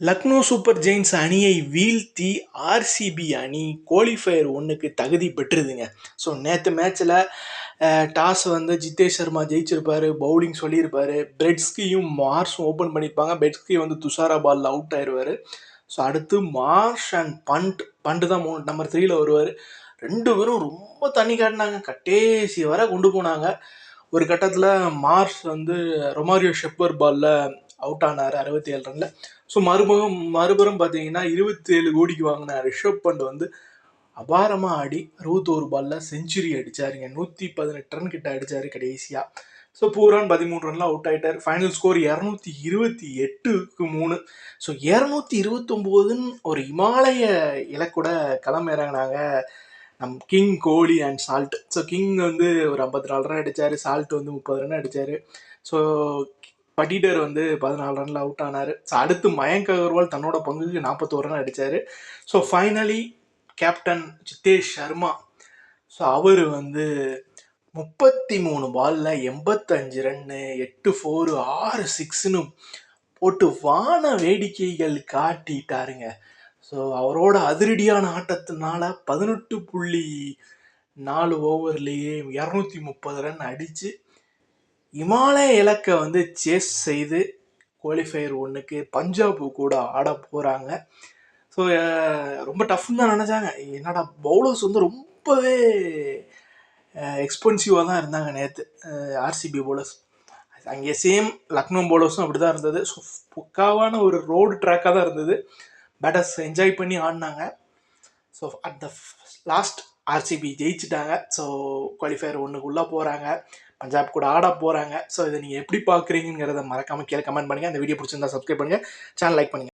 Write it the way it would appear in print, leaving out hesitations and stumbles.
Lucknow super Jains அணியை வீழ்த்தி RCB அணி குவாலிஃபயர் ஒன்றுக்கு தகுதி பெற்றுதுங்க. ஸோ நேற்று மேட்ச்சில் டாஸ் வந்து ஜிதேஷ் சர்மா ஜெயிச்சிருப்பாரு, பவுலிங் சொல்லியிருப்பாரு. பிரெட்ஸ்கியும் மார்ஷும் ஓப்பன் பண்ணியிருப்பாங்க. பிரெட்ஸ்கி வந்து துஷாரா பாலில் அவுட் ஆயிடுவார். ஸோ அடுத்து மார்ஷ் அண்ட் பண்ட் தான் நம்பர் 3ல வருவார். ரெண்டு பேரும் ரொம்ப தண்ணி காட்டினாங்க, கட்டேசி வர கொண்டு போனாங்க. ஒரு கட்டத்தில் மார்ஷ் வந்து ரொமாரியோ ஷெப்பர் பாலில் அவுட் ஆனார் 67 ரனில். ஸோ மறுபுறம் பார்த்தீங்கன்னா 27 கோடிக்கு வாங்கின ரிஷப் பண்ட் வந்து அபாரமாக ஆடி 61 பாலில் செஞ்சுரி அடித்தாருங்க. 118 ரன் கிட்ட அடித்தார் கடைசியாக. ஸோ பூரான் 13 ரன்ல அவுட் ஆகிட்டார். ஃபைனல் ஸ்கோர் 228க்கு 3. ஸோ 229ன்னு ஒரு இமாலய இலக்கூட களமிறங்கினாங்க king, Kohli and Salt. So king வந்து ஒரு 54 ரன் அடித்தார், சால்ட் வந்து 30 ரன் அடித்தார். ஸோ படிடர் வந்து 14 ரனில் அவுட் ஆனார். ஸோ அடுத்து மயங்க் அகர்வால் தன்னோட பங்குக்கு 41 ரன் அடித்தார். So finally captain Jitesh Sharma, so அவர் வந்து 33 பாலில் 85 ரன்னு, 8 4 6 6ன்னு போட்டு வான வேடிக்கைகள் காட்டிட்டாருங்க. ஸோ அவரோட அதிரடியான ஆட்டத்தினால 18.4 ஓவர்லேயே 230 ரன் அடித்து இமாலய இலக்கை வந்து சேஸ் செய்து குவாலிஃபயர் ஒன்றுக்கு பஞ்சாப் கூட ஆட போகிறாங்க. ஸோ ரொம்ப டஃப்னு தான் நினச்சாங்க. என்னடா பவுலர்ஸ் வந்து ரொம்பவே எக்ஸ்பென்சிவாக தான் இருந்தாங்க நேற்று ஆர்சிபி பவுலர்ஸ். அங்கே சேம் லக்னோ பவுலர்ஸும் அப்படி தான் இருந்தது. ஸோ பக்காவான ஒரு ரோடு ட்ராக்காக தான் இருந்தது. பேட்டர்ஸ் என்ஜாய் பண்ணி ஆடினாங்க. So at the last RCB ஜெயிச்சிட்டாங்க. ஸோ குவாலிஃபயர் ஒன்றுக்குள்ளே போகிறாங்க, பஞ்சாப் கூட ஆட போகிறாங்க. ஸோ இதை நீங்கள் எப்படி பார்க்குறீங்கிறத மறக்காமல் கீழே கமெண்ட் பண்ணுங்கள். அந்த வீடியோ பிடிச்சிருந்தா சப்ஸ்கிரைப் பண்ணுங்கள், சேனல் லைக் பண்ணுங்கள்.